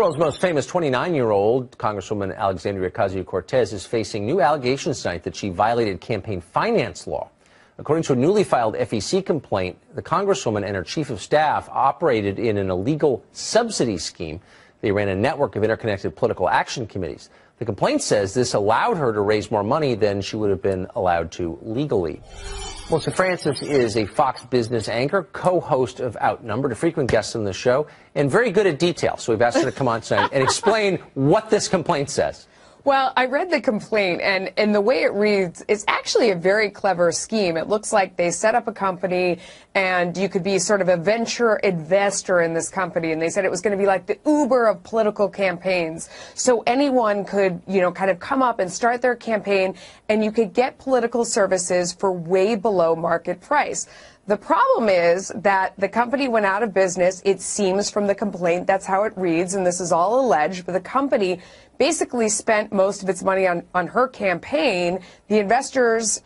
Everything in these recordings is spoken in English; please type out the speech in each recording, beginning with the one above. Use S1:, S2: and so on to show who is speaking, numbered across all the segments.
S1: world's most famous 29-year-old, Congresswoman Alexandria Ocasio Cortez, is facing new allegations tonight that she violated campaign finance law. According to a newly filed FEC complaint, the Congresswoman and her chief of staff operated in an illegal subsidy scheme. They ran a network of interconnected political action committees. The complaint says this allowed her to raise more money than she would have been allowed to legally. Melissa Francis is a Fox Business anchor, co-host of Outnumbered, a frequent guest on the show, and very good at detail. So we've asked her to come on tonight and explain what this complaint says.
S2: Well, I read the complaint, and the way it reads, it's actually a very clever scheme. It looks like they set up a company, and you could be sort of a venture investor in this company. And they said it was going to be like the Uber of political campaigns. So anyone could, kind of come up and start their campaign, and you could get political services for way below market price. The problem is that the company went out of business. It seems from the complaint, that's how it reads, and this is all alleged, but the company basically spent most of its money on her campaign. The investors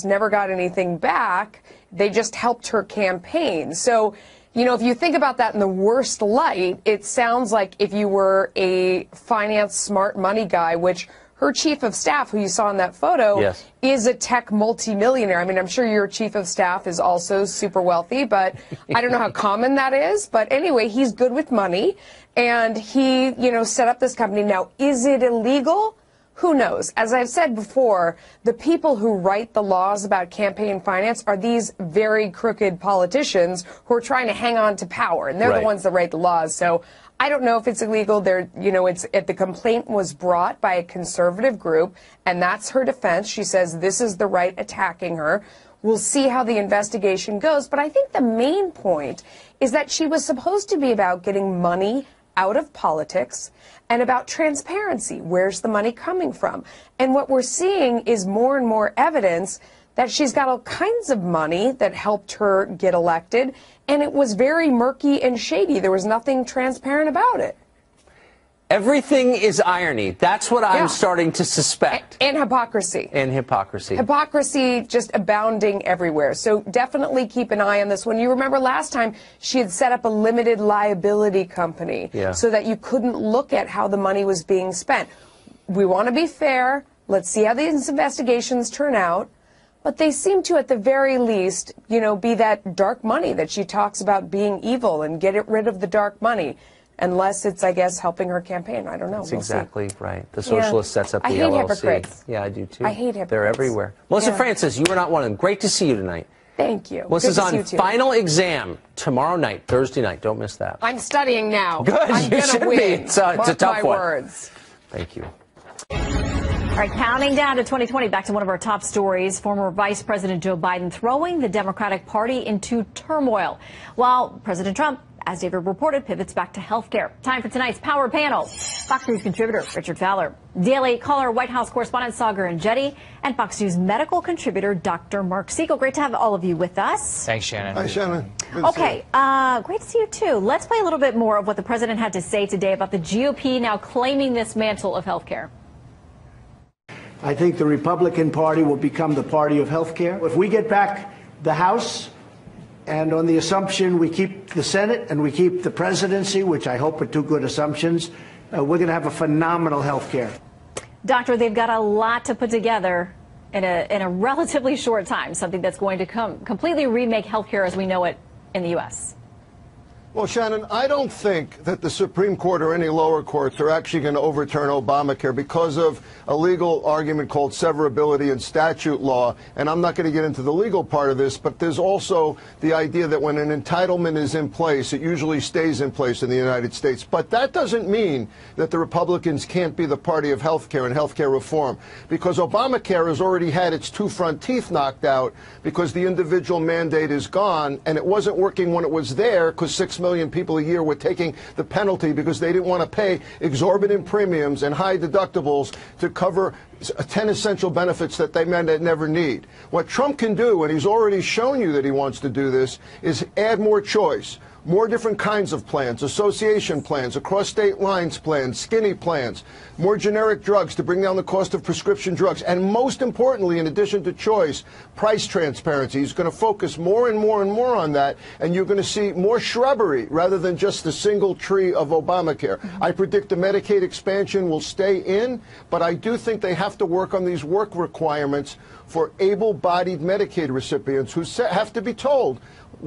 S2: never got anything back. They just helped her campaign. So, if you think about that in the worst light, it sounds like if you were a finance smart money guy, which her chief of staff, who you saw in that photo,
S1: yes,
S2: is a tech multimillionaire. I mean, I'm sure your chief of staff is also super wealthy, but I don't know how common that is. But anyway, he's good with money, and he, set up this company. Now, is it illegal? Who knows? As I've said before, the people who write the laws about campaign finance are these very crooked politicians who are trying to hang on to power, and they're the ones that write the laws. So I don't know if it's illegal. The complaint was brought by a conservative group, and that's her defense. She says this is the right attacking her. We'll see how the investigation goes. But I think the main point is that she was supposed to be about getting money out of politics and about transparency. Where's the money coming from? And what we're seeing is more and more evidence that she's got all kinds of money that helped her get elected, and it was very murky and shady. There was nothing transparent about it.
S1: Everything is irony. That's what I'm starting to suspect.
S2: And hypocrisy.
S1: And hypocrisy.
S2: Hypocrisy just abounding everywhere. So definitely keep an eye on this one. You remember last time she had set up a limited liability company so that you couldn't look at how the money was being spent. We want to be fair. Let's see how these investigations turn out. But they seem to, at the very least, be that dark money that she talks about being evil and get rid of the dark money. Unless it's, I guess, helping her campaign. I don't know.
S1: That's exactly right. The socialist sets up the LLC.
S2: I hate hypocrites.
S1: Yeah, I do too.
S2: I hate hypocrites.
S1: They're everywhere. Melissa Francis, you are not one of them. Great to see you tonight.
S2: Thank you.
S1: Melissa's on final exam tomorrow night, Thursday night. Don't miss that.
S2: I'm studying now.
S1: Good.
S2: I'm going to win.
S1: It's a tough one.
S2: Words.
S1: Thank you.
S3: All right, counting down to 2020, back to one of our top stories. Former Vice President Joe Biden throwing the Democratic Party into turmoil, while President Trump, as David reported, pivots back to health care. Time for tonight's Power Panel. Fox News contributor Richard Fowler, Daily Caller White House correspondent Sagar Enjeti, and Fox News medical contributor Dr. Mark Siegel. Great to have all of you with us.
S4: Thanks, Shannon.
S5: Hi, Shannon.
S3: Okay, great to see you too. Let's play a little bit more of what the president had to say today about the GOP now claiming this mantle of health care.
S6: I think the Republican Party will become the party of health care. If we get back the House, and on the assumption we keep the Senate and we keep the presidency, which I hope are two good assumptions, we're going to have a phenomenal health care.
S3: Doctor, they've got a lot to put together in a relatively short time, something that's going to completely remake health care as we know it in the U.S.
S5: Well, Shannon, I don't think that the Supreme Court or any lower courts are actually going to overturn Obamacare because of a legal argument called severability in statute law. And I'm not going to get into the legal part of this, but there's also the idea that when an entitlement is in place, it usually stays in place in the United States. But that doesn't mean that the Republicans can't be the party of health care and health care reform, because Obamacare has already had its two front teeth knocked out because the individual mandate is gone, and it wasn't working when it was there because 6 million people a year were taking the penalty because they didn't want to pay exorbitant premiums and high deductibles to cover 10 essential benefits that they may never need. What Trump can do, and he's already shown you that he wants to do this, is add more choice. more different kinds of plans, association plans, across state lines plans, skinny plans, more generic drugs to bring down the cost of prescription drugs, and most importantly, in addition to choice, price transparency. He's going to focus more and more and more on that, and you're going to see more shrubbery rather than just the single tree of Obamacare. I predict the Medicaid expansion will stay in, but I do think they have to work on these work requirements for able-bodied Medicaid recipients who have to be told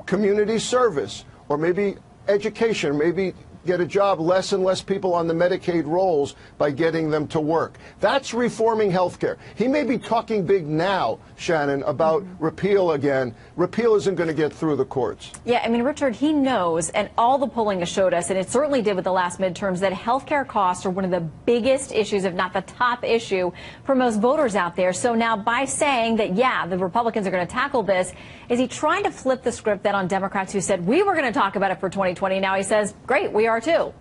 S5: community service or maybe education, maybe get a job, less and less people on the Medicaid rolls by getting them to work. That's reforming health care. He may be talking big now, Shannon, about repeal again. Repeal isn't going to get through the courts.
S3: Yeah, I mean, Richard, he knows, and all the polling has showed us, and it certainly did with the last midterms, that health care costs are one of the biggest issues, if not the top issue, for most voters out there. So now by saying that, yeah, the Republicans are going to tackle this, is he trying to flip the script then on Democrats who said, we were going to talk about it for 2020? Now he says, great, we are too.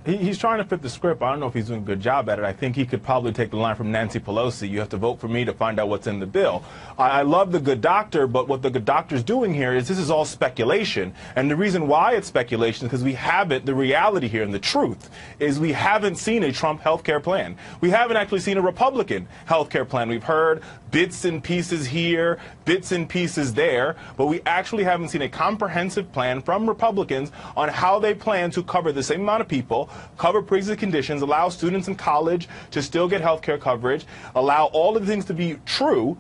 S4: He's trying to fit the script. I don't know if he's doing a good job at it. I think he could probably take the line from Nancy Pelosi. You have to vote for me to find out what's in the bill. I love the good doctor, but what the good doctor's doing here is this is all speculation. And the reason why it's speculation is because we haven't, the reality here and the truth is we haven't seen a Trump health care plan. We haven't actually seen a Republican health care plan. We've heard bits and pieces here, bits and pieces there, but we actually haven't seen a comprehensive plan from Republicans on how they plan to cover the same amount of people, cover pre-existing conditions, allow students in college to still get health care coverage, allow all of the things to be true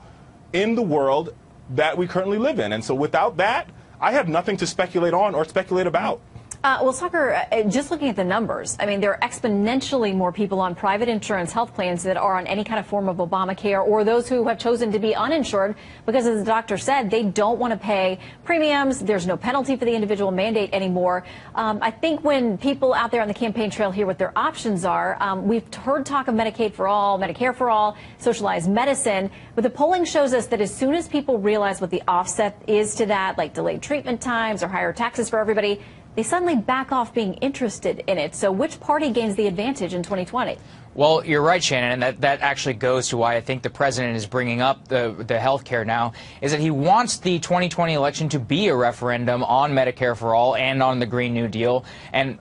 S4: in the world that we currently live in. And so without that, I have nothing to speculate on or speculate about.
S3: Well, Tucker, just looking at the numbers, I mean, there are exponentially more people on private insurance health plans that are on any kind of form of Obamacare, or those who have chosen to be uninsured because, as the doctor said, they don't want to pay premiums. There's no penalty for the individual mandate anymore. I think when people out there on the campaign trail hear what their options are, we've heard talk of Medicaid for all, Medicare for all, socialized medicine, but the polling shows us that as soon as people realize what the offset is to that, like delayed treatment times or higher taxes for everybody, they suddenly back off being interested in it. So which party gains the advantage in 2020?
S7: Well, you're right, Shannon, and that actually goes to why I think the president is bringing up the health care now, is that he wants the 2020 election to be a referendum on Medicare for all and on the Green New Deal and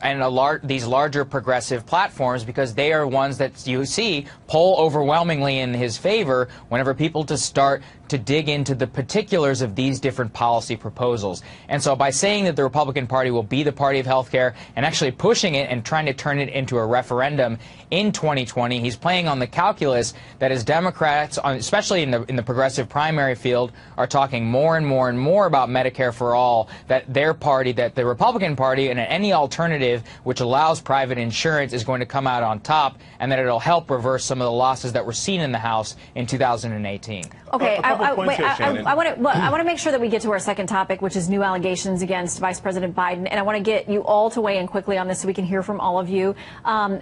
S7: these larger progressive platforms, because they are ones that you see poll overwhelmingly in his favor whenever people to start to dig into the particulars of these different policy proposals. And so by saying that the Republican Party will be the party of health care and actually pushing it and trying to turn it into a referendum in 2020, he's playing on the calculus that as Democrats, especially in the progressive primary field, are talking more and more and more about Medicare for all, that their party, that the Republican Party and any alternative which allows private insurance is going to come out on top, and that it'll help reverse some of the losses that were seen in the House in 2018.
S3: Okay, I want to make sure that we get to our second topic, which is new allegations against Vice President Biden, and I want to get you all to weigh in quickly on this so we can hear from all of you.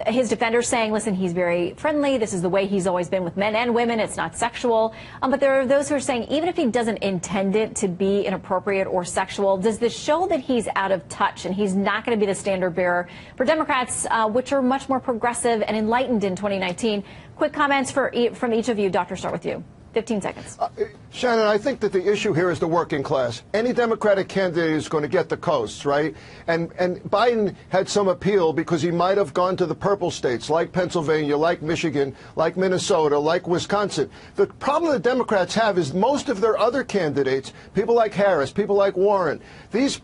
S3: His defenders saying, listen, he's very friendly. This is the way he's always been with men and women. It's not sexual. But there are those who are saying, even if he doesn't intend it to be inappropriate or sexual, does this show that he's out of touch and he's not going to be the standard bearer for Democrats, which are much more progressive and enlightened in 2019? Quick comments from each of you. Doctor, start with you. 15 seconds.
S5: Shannon, I think that the issue here is the working class. Any Democratic candidate is going to get the coasts, right? And Biden had some appeal because he might have gone to the purple states like Pennsylvania, like Michigan, like Minnesota, like Wisconsin. The problem the Democrats have is most of their other candidates, people like Harris, people like Warren, these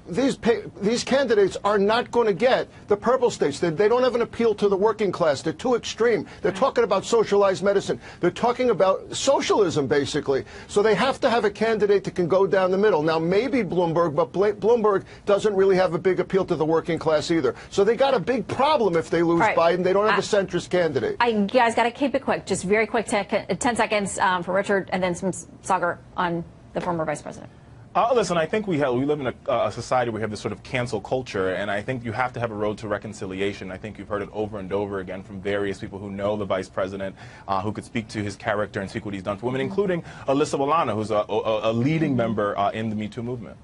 S5: candidates are not going to get the purple states. They don't have an appeal to the working class. They're too extreme. They're talking about socialized medicine. They're talking about socialism, basically. So they have to have a candidate that can go down the middle. Now, maybe Bloomberg, but Bloomberg doesn't really have a big appeal to the working class either. So they got a big problem if they lose Biden. They don't have a centrist candidate.
S3: You guys got to keep it quick. Just very quick, 10 seconds for Richard, and then some Sagar on the former vice president.
S4: Listen, I think we live in a society where we have this sort of cancel culture, and I think you have to have a road to reconciliation. I think you've heard it over and over again from various people who know the vice president, who could speak to his character and speak what he's done for women, including Alyssa Milano, who's a leading member in the Me Too movement.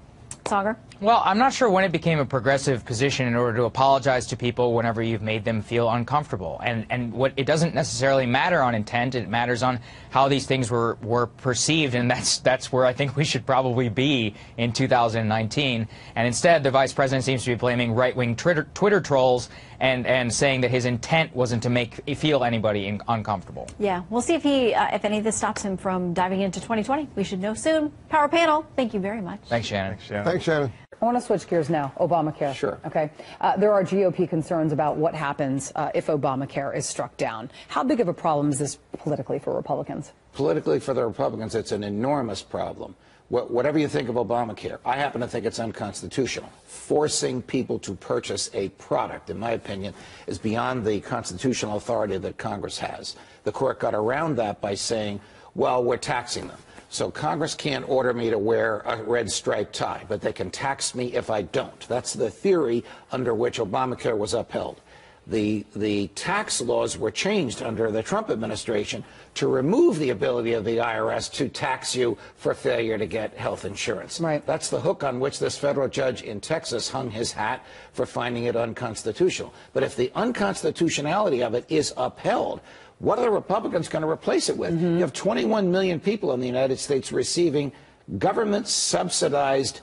S3: Auger?
S7: Well, I'm not sure when it became a progressive position in order to apologize to people whenever you've made them feel uncomfortable. And what it doesn't necessarily matter on intent, it matters on how these things were perceived, and that's where I think we should probably be in 2019. And instead, the vice president seems to be blaming right-wing Twitter trolls and saying that his intent wasn't to feel anybody uncomfortable.
S3: Yeah, we'll see if any of this stops him from diving into 2020. We should know soon. Power Panel, thank you very much.
S7: Thanks, Shannon.
S5: Thanks, Shannon.
S8: I want to switch gears now. Obamacare.
S9: Sure.
S8: Okay. There are GOP concerns about what happens if Obamacare is struck down. How big of a problem is this politically for Republicans?
S9: Politically, for the Republicans, it's an enormous problem. Whatever you think of Obamacare, I happen to think it's unconstitutional. Forcing people to purchase a product, in my opinion, is beyond the constitutional authority that Congress has. The court got around that by saying, well, we're taxing them. So Congress can't order me to wear a red striped tie, but they can tax me if I don't. That's the theory under which Obamacare was upheld. The tax laws were changed under the Trump administration to remove the ability of the IRS to tax you for failure to get health insurance.
S8: Right.
S9: That's the hook on which this federal judge in Texas hung his hat for finding it unconstitutional. But if the unconstitutionality of it is upheld, what are the Republicans going to replace it with? You have 21 million people in the United States receiving government-subsidized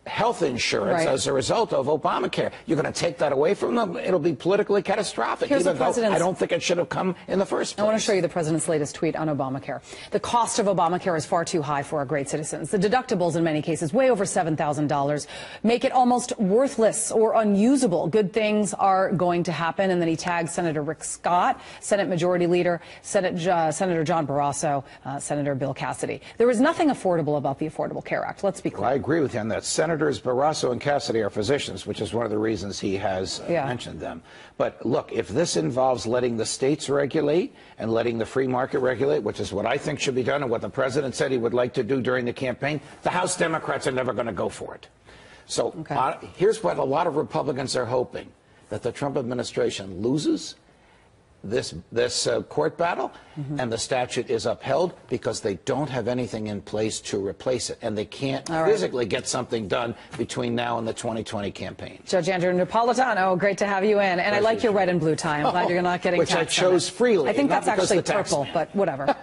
S9: health insurance as a result of Obamacare. You're going to take that away from them? It'll be politically catastrophic, even though I don't think it should have come in the first place.
S8: I want to show you the president's latest tweet on Obamacare. The cost of Obamacare is far too high for our great citizens. The deductibles, in many cases, way over $7,000, make it almost worthless or unusable. Good things are going to happen. And then he tags Senator Rick Scott, Senate Majority Leader, Senator John Barrasso, Senator Bill Cassidy. There is nothing affordable about the Affordable Care Act. Let's be clear.
S9: Well, I agree with you on that. Senators Barrasso and Cassidy are physicians, which is one of the reasons he has mentioned them. But look, if this involves letting the states regulate and letting the free market regulate, which is what I think should be done and what the president said he would like to do during the campaign, the House Democrats are never going to go for it. So here's what a lot of Republicans are hoping, that the Trump administration loses this court battle and the statute is upheld because they don't have anything in place to replace it, and they can't physically get something done between now and the 2020 campaign.
S8: Judge Andrew Napolitano, great to have you in. And I like your red and blue tie. I'm glad you're not getting
S9: which I
S8: taxed on
S9: chose
S8: it.
S9: freely.
S8: I think that's actually purple, but whatever.